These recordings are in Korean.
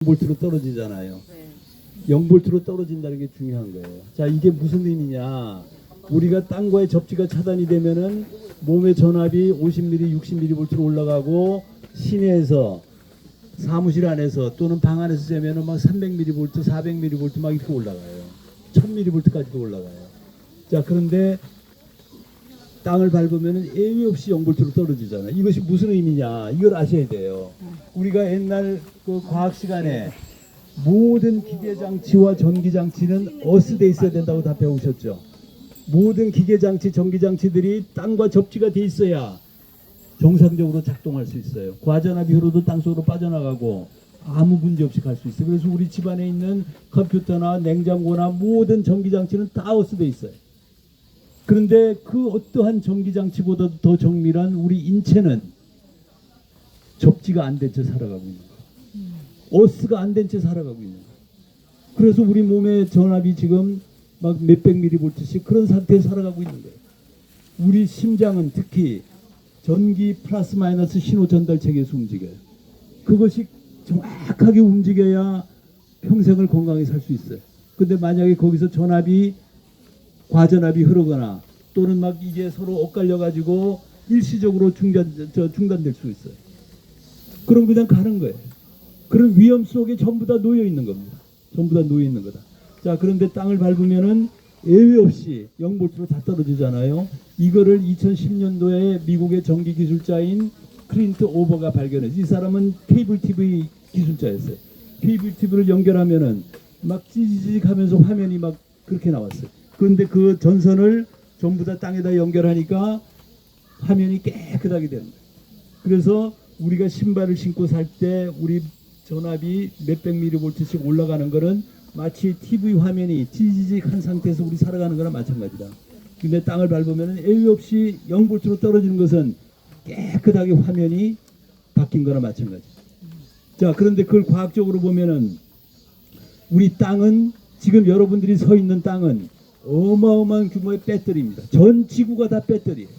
0볼트로 떨어지잖아요. 네. 0볼트로 떨어진다는 게 중요한 거예요. 자, 이게 무슨 의미냐? 우리가 땅과의 접지가 차단이 되면은 몸의 전압이 50mm, 60mm 올라가고 시내에서 사무실 안에서 또는 방 안에서 재면은 막 300mm, 400mm 막 이렇게 올라가요. 1000mm까지도 올라가요. 자, 그런데 땅을 밟으면은 예외 없이 0볼트로 떨어지잖아요. 이것이 무슨 의미냐? 이걸 아셔야 돼요. 우리가 옛날 그 과학 시간에 모든 기계 장치와 전기 장치는 어스돼 있어야 된다고 다 배우셨죠. 모든 기계 장치, 전기 장치들이 땅과 접지가 돼 있어야 정상적으로 작동할 수 있어요. 과전압이 흐르도 땅속으로 빠져나가고 아무 문제 없이 갈 수 있어요. 그래서 우리 집안에 있는 컴퓨터나 냉장고나 모든 전기 장치는 다 어스돼 있어요. 그런데 그 어떠한 전기 장치보다도 더 정밀한 우리 인체는 접지가 안 된 채 살아가고 있는 거예요. 어스가 안 된 채 살아가고 있는 거예요. 그래서 우리 몸의 전압이 지금 막 몇백 미리볼트씩 그런 상태에 살아가고 있는 거예요. 우리 심장은 특히 전기 플러스 마이너스 신호 전달 체계에서 움직여요. 그것이 정확하게 움직여야 평생을 건강히 살 수 있어요. 근데 만약에 거기서 전압이 과전압이 흐르거나 또는 막 이게 서로 엇갈려 가지고 일시적으로 중단될 수 있어요. 그럼 그냥 가는 거예요. 그런 위험 속에 전부 다 놓여 있는 겁니다. 전부 다 놓여 있는 거다. 자, 그런데 땅을 밟으면은 예외 없이 0볼트로 다 떨어지잖아요. 이거를 2010년도에 미국의 전기 기술자인 클린트 오버가 발견했어요. 이 사람은 케이블 TV 기술자였어요. 케이블 TV를 연결하면은 막 찌직하면서 화면이 막 그렇게 나왔어요. 그런데 그 전선을 전부 다 땅에다 연결하니까 화면이 깨끗하게 되는 거예요. 그래서 우리가 신발을 신고 살 때 우리 전압이 몇백 미리볼트씩 올라가는 거는 마치 TV 화면이 찌직한 상태에서 우리 살아가는 거랑 마찬가지다. 근데 땅을 밟으면 예외 없이 0볼트로 떨어지는 것은 깨끗하게 화면이 바뀐 거랑 마찬가지. 자, 그런데 그걸 과학적으로 보면은 우리 땅은 지금 여러분들이 서 있는 땅은 어마어마한 규모의 배터리입니다. 전 지구가 다 배터리예요.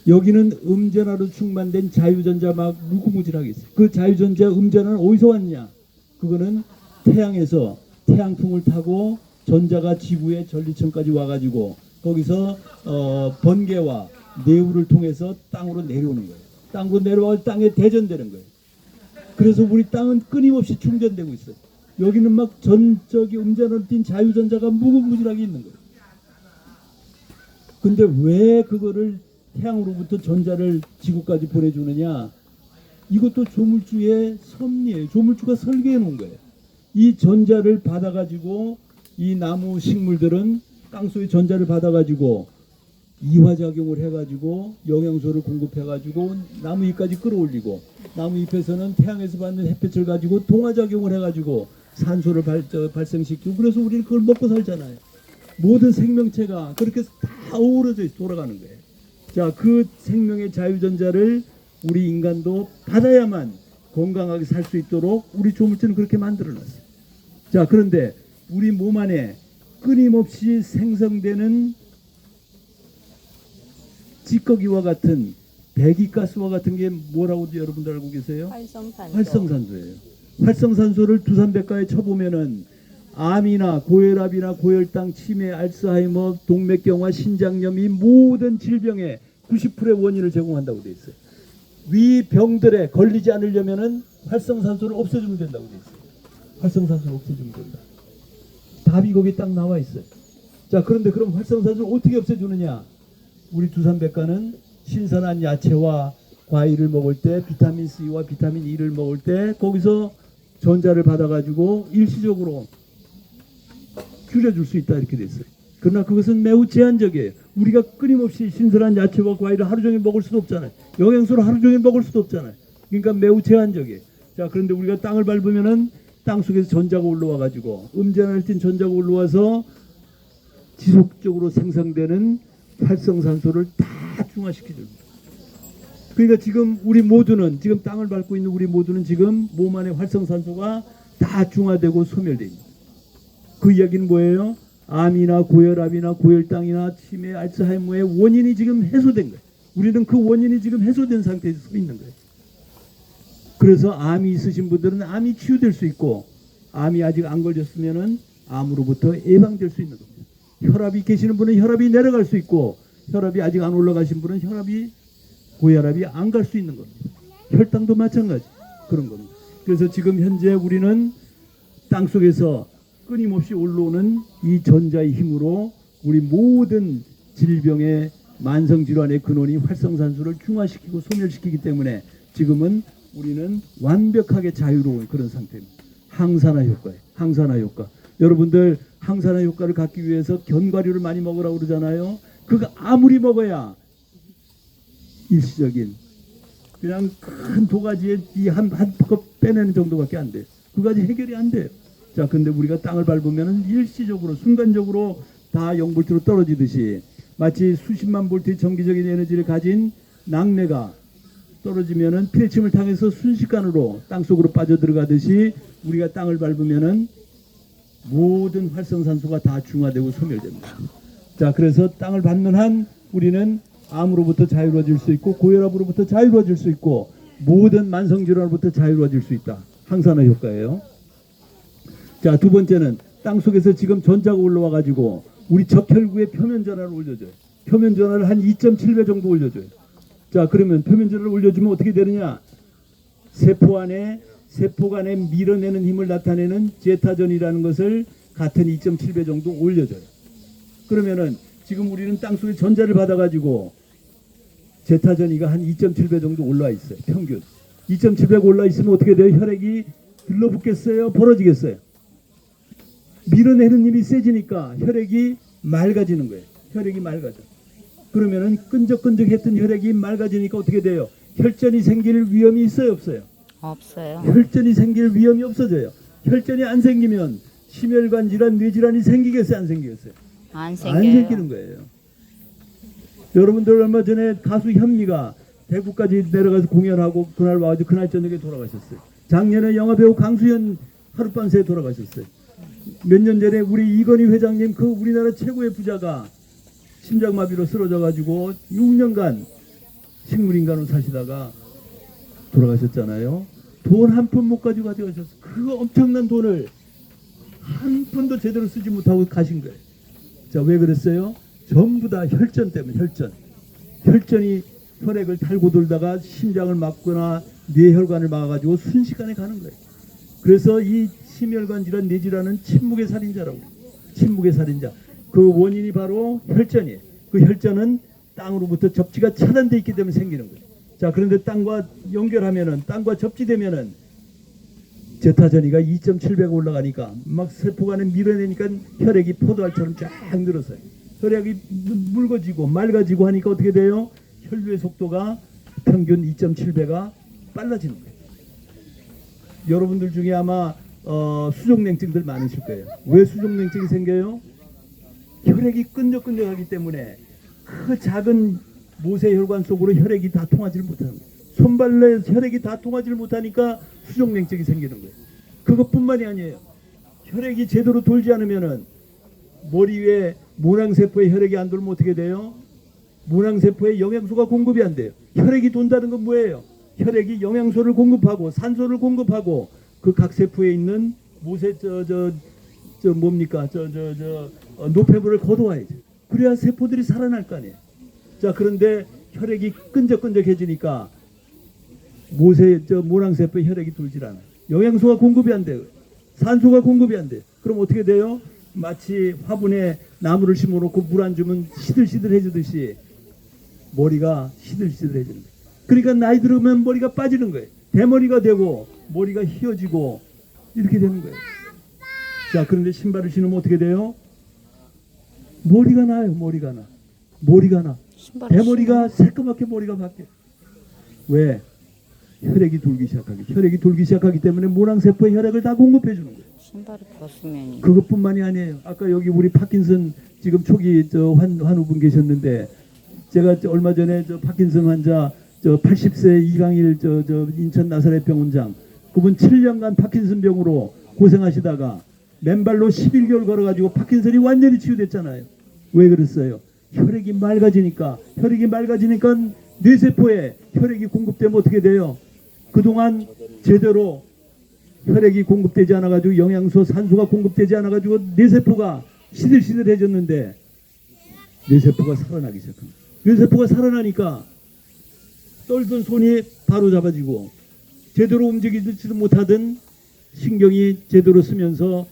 여기는 음전하로 충만된 자유전자 막 무궁무진하게 있어요. 그 자유전자 음전하는 어디서 왔냐? 그거는 태양에서 태양풍을 타고 전자가 지구의 전리층까지 와가지고 거기서 번개와 내우를 통해서 땅으로 내려오는 거예요. 땅으로 내려와 땅에 대전되는 거예요. 그래서 우리 땅은 끊임없이 충전되고 있어요. 여기는 막 전적이 음전으로 뛴 자유전자가 무궁무진하게 있는 거예요. 근데 왜 그거를 태양으로부터 전자를 지구까지 보내주느냐? 이것도 조물주의 섭리예요. 조물주가 설계해 놓은 거예요. 이 전자를 받아가지고 이 나무 식물들은 땅속의 전자를 받아가지고 이화작용을 해가지고 영양소를 공급해가지고 나무잎까지 끌어올리고 나무잎에서는 태양에서 받는 햇빛을 가지고 동화작용을 해가지고 산소를 발생시키고 그래서 우리는 그걸 먹고 살잖아요. 모든 생명체가 그렇게 다 어우러져 돌아가는 거예요. 자, 그 생명의 자유전자를 우리 인간도 받아야만 건강하게 살 수 있도록 우리 조물주는 그렇게 만들어놨어요. 자, 그런데 우리 몸 안에 끊임없이 생성되는 찌꺼기와 같은 배기가스와 같은 게 뭐라고 여러분들 알고 계세요? 활성산소예요. 활성산소를 두산백과에 쳐보면은 암이나 고혈압이나 고혈당, 치매, 알츠하이머, 동맥경화, 신장염 이 모든 질병의 90%의 원인을 제공한다고 돼 있어요. 위 병들에 걸리지 않으려면은 활성산소를 없애주면 된다고 돼 있어요. 활성산소를 없애주면 된다. 답이 거기 딱 나와 있어요. 자, 그런데 그럼 활성산소를 어떻게 없애주느냐? 우리 두산백과는 신선한 야채와 과일을 먹을 때 비타민 C와 비타민 E를 먹을 때 거기서 전자를 받아가지고 일시적으로 줄여줄 수 있다 이렇게 됐어요. 그러나 그것은 매우 제한적이에요. 우리가 끊임없이 신선한 야채와 과일을 하루 종일 먹을 수도 없잖아요. 영양소를 하루 종일 먹을 수도 없잖아요. 그러니까 매우 제한적이에요. 자, 그런데 우리가 땅을 밟으면은 땅 속에서 전자가 올라와 가지고 음전을 띤 전자가 올라와서 지속적으로 생성되는 활성산소를 다 중화시켜 줍니다. 그러니까 지금 우리 모두는 지금 땅을 밟고 있는 우리 모두는 지금 몸 안에 활성산소가 다 중화되고 소멸되어 있습니다. 그 이야기는 뭐예요? 암이나 고혈압이나 고혈당이나 치매, 알츠하이머의 원인이 지금 해소된 거예요. 우리는 그 원인이 지금 해소된 상태에서 서 있는 거예요. 그래서 암이 있으신 분들은 암이 치유될 수 있고, 암이 아직 안 걸렸으면은 암으로부터 예방될 수 있는 겁니다. 혈압이 계시는 분은 혈압이 내려갈 수 있고, 혈압이 아직 안 올라가신 분은 고혈압이 안 갈 수 있는 겁니다. 혈당도 마찬가지 그런 겁니다. 그래서 지금 현재 우리는 땅 속에서 끊임없이 올라오는 이 전자의 힘으로 우리 모든 질병의 만성질환의 근원이 활성산소를 중화시키고 소멸시키기 때문에 지금은 우리는 완벽하게 자유로운 그런 상태입니다. 항산화 효과예요. 항산화 효과. 여러분들 항산화 효과를 갖기 위해서 견과류를 많이 먹으라고 그러잖아요. 그거 아무리 먹어야 일시적인 그냥 큰 도가지에 한 컵 빼내는 정도밖에 안 돼요. 그까지 해결이 안 돼요. 자, 근데 우리가 땅을 밟으면 일시적으로 순간적으로 다 0볼트로 떨어지듯이 마치 수십만 볼트의 전기적인 에너지를 가진 낙뢰가 떨어지면은 피뢰침을 당해서 순식간으로 땅속으로 빠져들어가듯이 우리가 땅을 밟으면은 모든 활성산소가 다 중화되고 소멸됩니다. 자, 그래서 땅을 밟는 한 우리는 암으로부터 자유로워질 수 있고, 고혈압으로부터 자유로워질 수 있고, 모든 만성질환으로부터 자유로워질 수 있다. 항산화 효과예요. 자, 두 번째는 땅 속에서 지금 전자가 올라와 가지고 우리 적혈구의 표면 전하를 올려줘요. 표면 전하를 한 2.7배 정도 올려줘요. 자, 그러면 표면 전하를 올려주면 어떻게 되느냐? 세포 안에 밀어내는 힘을 나타내는 제타전이라는 것을 같은 2.7배 정도 올려줘요. 그러면은 지금 우리는 땅 속에 전자를 받아가지고 제타전이가 한 2.7배 정도 올라와 있어요. 평균 2.7배가 올라 있으면 어떻게 돼요? 혈액이 들러붙겠어요? 벌어지겠어요? 밀어내는 힘이 세지니까 혈액이 맑아지는 거예요. 혈액이 맑아져. 그러면은 끈적끈적했던 혈액이 맑아지니까 어떻게 돼요? 혈전이 생길 위험이 있어요? 없어요? 없어요. 혈전이 생길 위험이 없어져요. 혈전이 안 생기면 심혈관 질환, 뇌질환이 생기겠어요? 안 생기겠어요? 안 안 생겨요. 생기는 거예요. 여러분들 얼마 전에 가수 현미가 대구까지 내려가서 공연하고 그날 와가지고 그날 저녁에 돌아가셨어요. 작년에 영화배우 강수현 하룻밤 새에 돌아가셨어요. 몇 년 전에 우리 이건희 회장님, 그 우리나라 최고의 부자가 심장마비로 쓰러져가지고 6년간 식물인간으로 사시다가 돌아가셨잖아요. 돈 한 푼 못 가지고 가셨어요. 그 엄청난 돈을 한 푼도 제대로 쓰지 못하고 가신 거예요. 자, 왜 그랬어요? 전부 다 혈전 때문에. 혈전이 혈액을 달고 돌다가 심장을 막거나 뇌혈관을 막아가지고 순식간에 가는 거예요. 그래서 이 심혈관 질환, 뇌질환은 침묵의 살인자라고. 침묵의 살인자. 그 원인이 바로 혈전이에요. 그 혈전은 땅으로부터 접지가 차단되어 있기 때문에 생기는 거예요. 자, 그런데 땅과 연결하면은, 땅과 접지되면은 제타전이가 2.7배가 올라가니까 막 세포 안에 밀어내니까 혈액이 포도알처럼 쫙 늘었어요. 혈액이 묽어지고 맑아지고 하니까 어떻게 돼요? 혈류의 속도가 평균 2.7배가 빨라지는 거예요. 여러분들 중에 아마 수족냉증들 많으실 거예요. 왜 수족냉증이 생겨요? 혈액이 끈적끈적하기 때문에 그 작은 모세혈관 속으로 혈액이 다 통하지를 못하는 거예요. 손발에 혈액이 다 통하지를 못하니까 수족냉증이 생기는 거예요. 그것뿐만이 아니에요. 혈액이 제대로 돌지 않으면은 머리 위에 모낭세포에 혈액이 안 돌면 어떻게 돼요? 모낭세포에 영양소가 공급이 안 돼요. 혈액이 돈다는 건 뭐예요? 혈액이 영양소를 공급하고 산소를 공급하고 그 각 세포에 있는 노폐물을 걷어와야죠. 그래야 세포들이 살아날 거 아니에요. 자, 그런데 혈액이 끈적끈적해지니까 모낭세포에 혈액이 돌질 않아요. 영양소가 공급이 안 돼요. 산소가 공급이 안 돼요. 그럼 어떻게 돼요? 마치 화분에 나무를 심어놓고 물 안 주면 시들시들해지듯이 머리가 시들시들해지는 거예요. 그러니까 나이 들으면 머리가 빠지는 거예요. 대머리가 되고 머리가 휘어지고 이렇게 되는 거예요. 자, 그런데 신발을 신으면 어떻게 돼요? 머리가 나요. 머리가 나. 대머리가 새까맣게 머리가 바뀌어요. 왜? 혈액이 돌기 시작하기 때문에 모낭세포에 혈액을 다 공급해 주는 거예요. 신발을 벗으면 그것뿐만이 아니에요. 아까 여기 우리 파킨슨 지금 초기 환우분 계셨는데, 제가 얼마 전에 파킨슨 환자 80세 이강일 인천 나사렛 병원장, 그분 7년간 파킨슨 병으로 고생하시다가 맨발로 11개월 걸어가지고 파킨슨이 완전히 치유됐잖아요. 왜 그랬어요? 혈액이 맑아지니까 뇌세포에 혈액이 공급되면 어떻게 돼요? 그동안 제대로 혈액이 공급되지 않아가지고 영양소, 산소가 공급되지 않아가지고 뇌세포가 시들시들해졌는데 뇌세포가 살아나기 시작합니다. 뇌세포가 살아나니까 떨던 손이 바로 잡아지고 제대로 움직이지도 못하던 신경이 제대로 쓰면서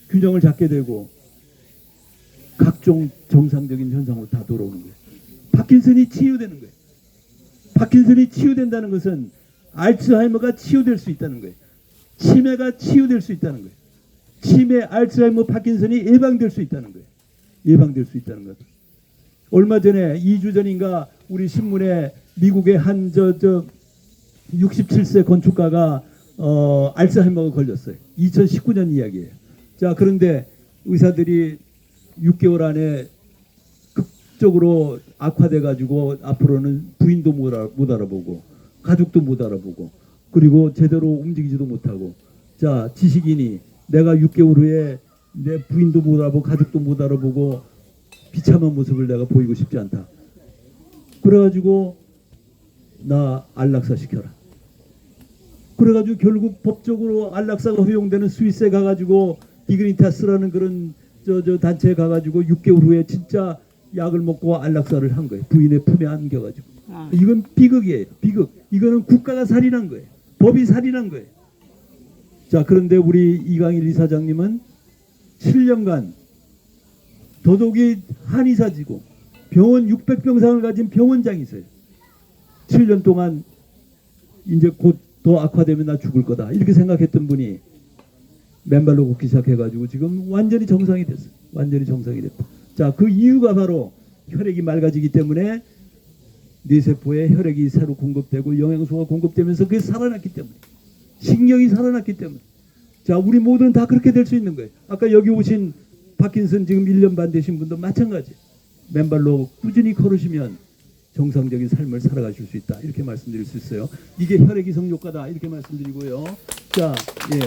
균형을 잡게 되고 각종 정상적인 현상으로 다 돌아오는 거예요. 파킨슨이 치유되는 거예요. 파킨슨이 치유된다는 것은 알츠하이머가 치유될 수 있다는 거예요. 치매가 치유될 수 있다는 거예요. 치매, 알츠하이머, 파킨슨이 예방될 수 있다는 거예요. 예방될 수 있다는 거죠. 얼마 전에 2주 전인가 우리 신문에 미국의 한 67세 건축가가 알츠하이머가 걸렸어요. 2019년 이야기예요. 자, 그런데 의사들이 6개월 안에 극적으로 악화돼 가지고 앞으로는 부인도 못 알아보고 가족도 못 알아보고 그리고 제대로 움직이지도 못하고 자, 지식인이 내가 6개월 후에 내 부인도 못 알아보고 가족도 못 알아보고 비참한 모습을 내가 보이고 싶지 않다. 그래가지고 나 안락사 시켜라. 그래가지고 결국 법적으로 안락사가 허용되는 스위스에 가가지고 디그니타스라는 그런 저 단체에 가가지고 6개월 후에 진짜 약을 먹고 안락사를 한 거예요. 부인의 품에 안겨가지고. 이건 비극이에요. 비극. 이거는 국가가 살인한 거예요. 법이 살인한 거예요. 자, 그런데 우리 이강일 이사장님은 7년간 더더욱이 한의사지고 병원 600병상을 가진 병원장이세요. 7년 동안 이제 곧 더 악화되면 나 죽을 거다 이렇게 생각했던 분이 맨발로 걷기 시작해가지고 지금 완전히 정상이 됐어요. 완전히 정상이 됐다. 자, 그 이유가 바로 혈액이 맑아지기 때문에 뇌세포에 혈액이 새로 공급되고 영양소가 공급되면서 그게 살아났기 때문에 신경이 살아났기 때문에 자, 우리 모두는 다 그렇게 될 수 있는 거예요. 아까 여기 오신 파킨슨 지금 1년 반 되신 분도 마찬가지. 맨발로 꾸준히 걸으시면 정상적인 삶을 살아가실 수 있다. 이렇게 말씀드릴 수 있어요. 이게 혈액이성 효과다. 이렇게 말씀드리고요. 자, 예.